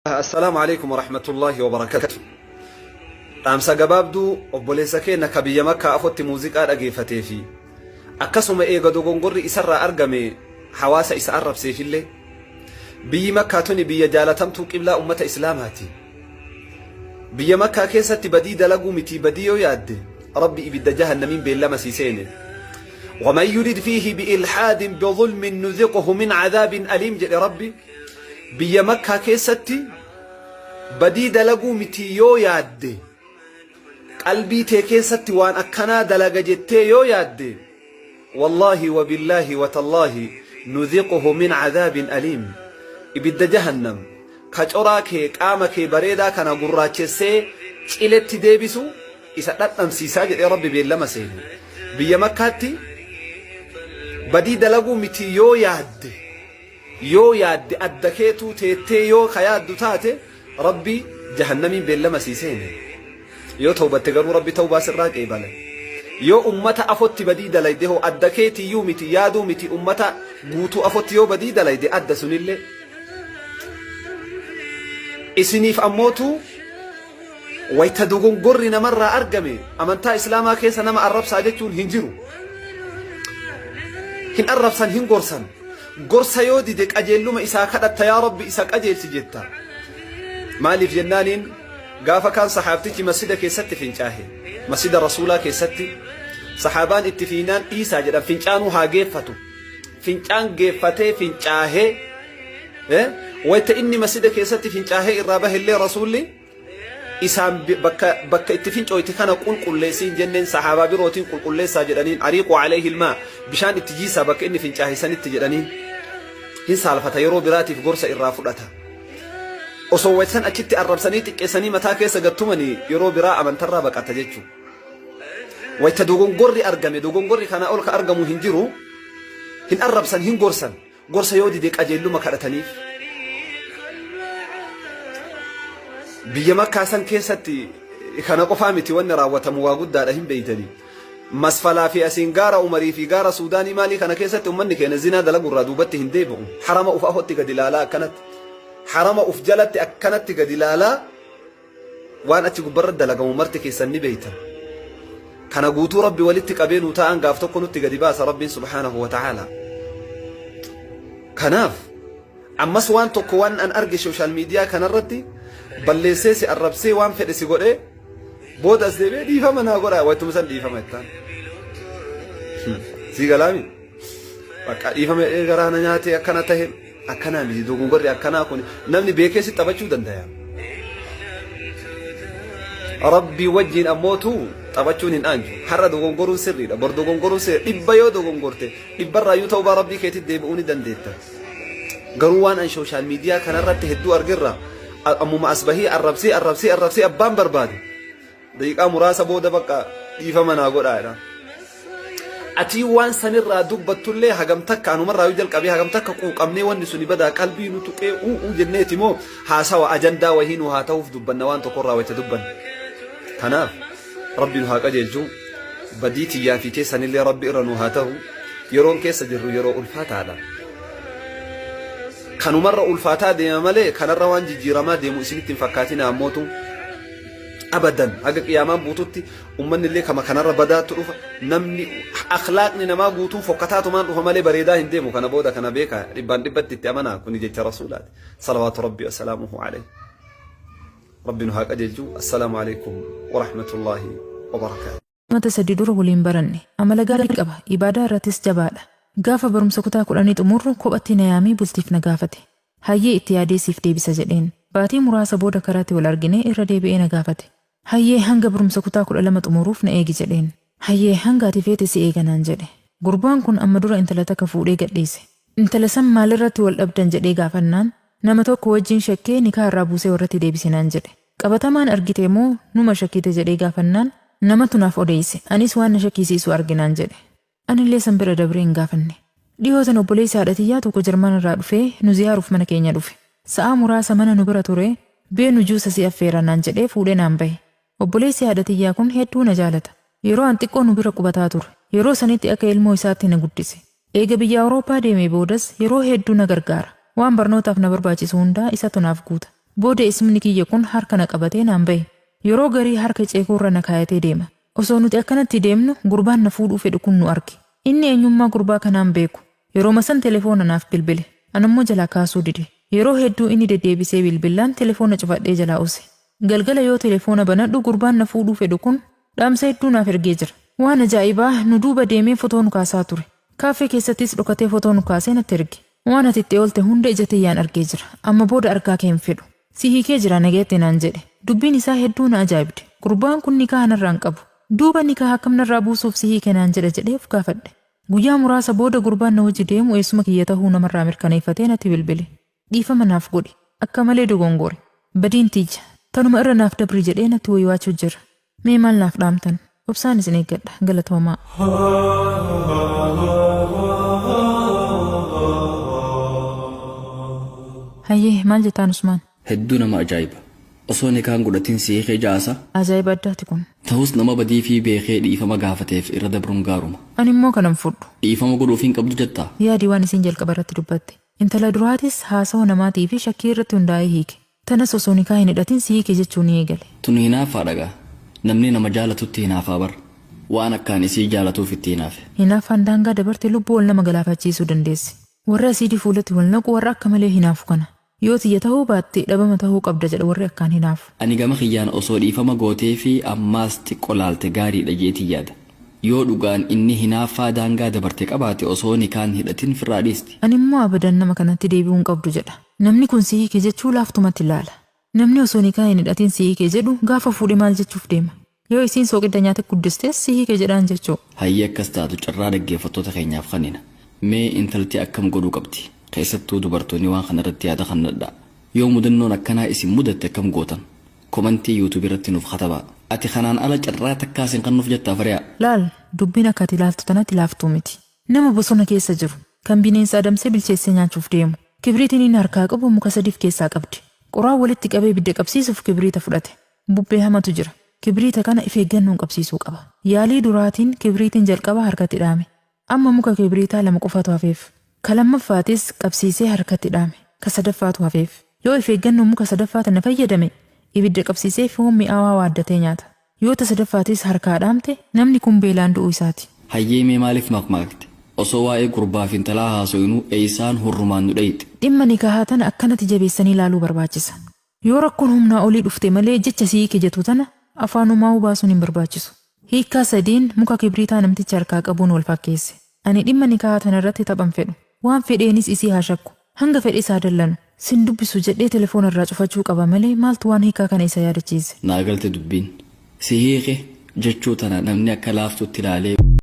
السلام عليكم ورحمة الله وبركاته. أمسا قبابدو أبوليسا كينا كبيا مكة أفوت موزيكا أجيفتي في أكسم إيغا دوغونغوري إسرى أرقمي حواسا إسعرب سيفي اللي بي مكة توني بي جالتمتو قبلا أمة إسلاماتي بي مكة كيسة بدي دلقو متي بديو ياد ربي إبدا جهنمين بيلا مسيسين ومن يريد فيه بإلحاد بظلم نذقه من عذاب أليم جل ربي بي مكة كيستي بدي دلقو متي يو ياد قلبي تكيستي وان أكنا دلق جتي يو ياد والله وبالله وتالله نذقه من عذاب أليم إبدا جهنم كجوراكي قامكي بريدا كان قراتي سي إلتي ديبسو إسا نمسيسا جل ربي بيلا مسين بي مكة بدي دلقو متي يو ياد أدكيتو تيتي يو خياد تاتي ربي جهنمي بيلا مسيسين يو توبة تقروا ربي توبة سراك إيبالا يو أمتا أفوت بدي دلائده أدكيتي يو متي يادو متي أمتا قوتو أفوت يو بدي دلائده أدى سنيلي إسنيف أموتو ويتدوغن قرنا مرة أرقمي أمنتا إسلاما كيسا نما الرب ساجتون هنجرو هن الرب سان هن قرسان قرصا يودي ديك أجلوما إسا كدت يا ربي إسا أجل سجدتا مالي في جنانين قافا كان صحابتي مسجد كيستي فينشاهي مسجد رسولا كيستي صحابان اتفينان إيسا جدا فينشانوها قيفتو فينشان قيفتي فينشاهي ويتا إني مسجد كيستي فينشاهي إرابه اللي رسولي إسان بك اتفينشو يتكانا قل ليسين جنين صحابا بروتين قل ليسا جدانين عريقوا عليه الماء بشان اتجيسا بك إني فينشاهي سان اتجدانين هن سالفة يرو براتي في قرصة إرافلتها وصوّتسان أكيد الربساني تكسني متى كيس قطمني يرو براء من ترى بك أتجتشو ويتدوغن قري أرقمي دوغن قري كان أولك أرقمو هنجرو هن الربسان هن قرصة يودي ديك أجلو مكارتنيف بيا مكة سان كيستي كان قفامتي ونرا وتمواجد دارهم بيتني مسفلا في أسنجارة عمري في جارة سوداني مالي كان كيستي أمني كان زنا دلقوا ردوبته هنديبهم حرام أفأخذتك دلالا كانت حرام أفجلت أكنت دلالا وأنا تجبر دلقا ومرتك يسني بيتا كان قوتو ربي ولدتك أبين وتان قافتك نتك دباس ربي سبحانه وتعالى كناف أما سوان تقوان أن أرجع سوشيال ميديا كان الردي بلسيسي الربسي وان فدسي قولي بود أسدبي دي فمنا قولا ويتمسن دي فمتان سي كلامي بقى دي فمي غرانا نياتي أكنا تهم أكنا ميزي دوغن قري أكنا كوني نمني بيكيسي تبجو دندايا ربي وجين أموتو تبجون أنجو حرى دوغن قرون سري بر دوغن قرون سري إبا يو دوغن قرتي إبا رايو توبا ربي كيتي ديبوني دنديتا قروان أن سوشيال ميديا كان رد هدو أرقرة أمو ما أصبحي الربسي أبان بربادي دقيقة مراسة بودا بقى إيفا منا قول آينا أتي وان سنرى دبت اللي هجمتك أنو مرة يجل كبي هجمتك قوق أمني ونسوني بدا قلبي نتوكي جنيتي مو هاسوا أجندا وهينو هاتوف دبن وان تقرى ويتدبن تناف ربي نهاك أجلجو بديتي يا في كيسان اللي ربي إرنو هاتو يرون كيس جرو يرو ألفات على كانوا مرة ألفاتا ديما مالي كان الروان جيرما ديمو سنتين فكاتنا أموتو أبدا أجا قيامان بوتوتي أمني اللي كما كان ربدا تروف نمني أخلاقني نما بوتو فكتاتو مان روح مالي بريدا هنديمو كان بودا كان بيكا ربان ربت تتامنا كوني جيت رسولات صلوات ربي وسلامه عليه ربي نهاك أجلجو السلام عليكم ورحمة الله وبركاته متى سديدور ولين برني أما لقارك أبا إبادة راتس جبالة قافة برمسكوتا قرانيت أمور كوبتي نيامي بلتيف نقافتي هاي اتيادي سيفتي بسجدين باتي مراسة بودا كراتي والأرقيني إرادي بإي نقافتي هاي هنگا برمسكوتا قرالمت أموروف نأيجي جدين هاي هنگا تفيتي سي إيغانان جدي قربان كن أما دورا انتلتك فولي قديسي انتلسم مالراتي والأبدان جدي قافنان نمتوك وجين شكي نكا رابوسي وراتي دي بسنان جدي قبطامان أرقيتي مو نما شكيتي جدي قافنان نمتناف أوديسي أنيس وان شكيسي سو أرقينان جدي أنا اللي سنبرا دبرين قافني dhihootan obboleessi haadhatiyyaa tokko jarman irraa dhufee nu ziyaaruuf mana keenya dhufe. Sa'a muraasa mana nu bira ture beenu juusa si affeerannaan jedhee fuudhee naan bahe. Obboleessi haadhatiyyaa kun hedduu na jaalata. Yeroo an xiqqoo nu bira qubataa ture. Yeroo sanitti akka ilmoo isaatti na guddise. Eega biyya Awurooppaa deemee boodas yeroo hedduu na gargaara. Waan barnootaaf na barbaachisu hundaa isatu naaf guuta. Booda ismni kiyya kun harka na qabatee naan bahe. Yeroo garii harka ceekuurra na kaayatee deema. Osoo nuti akkanatti deemnu gurbaan na fuudhuu fedhu kun nu arge. Inni eenyummaa gurbaa kanaan beeku. Yeroo masan telefoona naaf bilbile. Anammoo jalaa kaasuu dide. Yeroo hedduu inni deddeebisee bilbilaan telefoona cufadhee jalaa use. Galgala yoo telefoona banadhu gurbaan na fuudhuu fedhu kun dhaamsa hedduu naaf ergee jira. Waan ajaa'ibaa nu duuba deemee fotoo nu kaasaa ture. Kaaffee keessattis dhokatee fotoo nu kaasee natti erge. Waan ati itti oolte hunda ija tiyyaan argee jira. Amma booda argaa kee hin fedhu. Si hiikee jira nageetti naan jedhe. Dubbiin isaa hedduu na ajaa'ibde. Gurbaan kun nikaa narraa hin qabu. Duuba nikaa akkam narraa buusuuf si hiikee naan jedhe jedhee of gaafadhe. Guyyaa muraasa booda gurbaan na wajji deemu eessuma kiyya tahuu namarraa mirkaneeffatee natti bilbile. Dhiifama naaf godhi. Akka malee dogongore. Badiin tiyya. Tanuma irra naaf dabri jedhee natti waywaachuu jira. Mee maal naaf dhaamtan? Obsaan isin eeggadha. Galatoomaa. Hayyee maal jettaan Usmaan? Hedduu nama ajaa'iba. Osoo nikaan godhatiin si hiikee jaasa. Ajaa'iba addaati kun. Ta'us nama badii fi beekee dhiifama gaafateef irra dabruun gaaruma. Ani immoo kanan fudhu. Dhiifama godhuuf hin qabdu jettaa? Yaadi waan isin jalqaba irratti dubbatte. Intala duraatis haasawa namaatii fi shakkii irratti hundaa'ee hiike. Tanas osoo nikaa hin hidhatin si hiike jechuun ni eegale. Tun hinaaffaa dhagaa. Namni nama jaalatutti hinaafaa bara. Waan akkaan isii jaalatuuf itti hinaafe. Hinaaffaan daangaa dabarte lubbuu wal nama galaafachiisuu dandeessi. Warra asiidii fuulatti wal naqu warra akka malee hinaafu kana. Yoo tiyya tahuu baatte dhabama tahuu qabda jedha warri akkaan hinaafu. Ani gama kiyyaan osoo dhiifama gootee fi ammaas xiqqoo laalte gaariidha jeetii yaada. Yoo dhugaan inni hinaaffaa daangaa dabarte qabaate osoo nikaan hidhatin firraa dhiisti. Ani immoo abadan nama kanatti deebi'uu hin qabdu jedha. Namni kun si hiike jechuu laaftumatti ilaala. Namni osoo nikaa hin hidhatin si hiike jedhu gaafa fuudhe maal jechuuf deema. Yoo isiin sooqidda nyaata guddistees si hiike jedhaan jechuu. Hayyee akkas taatu carraa dhaggeeffattoota keenyaaf kanina. Mee intalti akkam godhuu qabdi? Keessattuu dubartoonni waan kanarratti yaada kannadha. Yoo mudannoon akkanaa isin mudatte akkam gootan? Komantii YouTube irratti nuuf katabaa. Ati kanaan ala carraa takkaasin kan nuuf jettaa fariyaa. Laal, dubbiin akka ati ilaaltu tanatti laaftuu miti. Nama bosona keessa jiru, kan bineensa adamsee bilcheessee nyaachuuf deemu. Kibriitiin inni harkaa qabu muka sadiif keessaa qabdi. Qoraan walitti qabee ibidda qabsiisuuf kibriita fudhate. Bubbee hamatu jira. Kibriita kana if eeggannoon qabsiisuu qaba. Yaalii duraatiin kibriitiin jalqaba harkatti dhaame. Amma muka kibriitaa lama qofatu hafeef. Ka lammaffaatis qabsiisee harkatti dhaame. Ka sadaffaatu hafeef. Yoo if eeggannoon muka sadaffaa tana fayyadame ibidda qabsiisee foon mi'aawaa waaddatee nyaata. Yoo ta sadaffaatis harkaa dhaamte namni kun beelaan du'uu isaati. Hayyee mee maaliif maqmaaqte? Osoo waa'ee gurbaa fi intalaa haasofnu eeysaan hurrumaan nu dhayite. Dhimma nikaahaa tana akkanatti jabeessanii ilaaluu barbaachisa. Yoo rakkoon humnaa olii dhufte malee jecha si hiike jettu tana afaanumaa baasuun hin barbaachisu. Hiikkaa sadiin muka kibriitaa namticha harkaa qabuun wal fakkeesse. Ani dhimma nikaahaa tana irratti taphan fedhu. Waan fedheenis isii haa shakku. Hanga fedhe isaa dallanu. Sin dubbisu jedhee telefoona irraa cufachuu qaba malee maaltu waan hiikaa kana isa yaadachiise. Naa galte dubbiin. Si hiike jechuu tana namni akka laaftutti ilaalee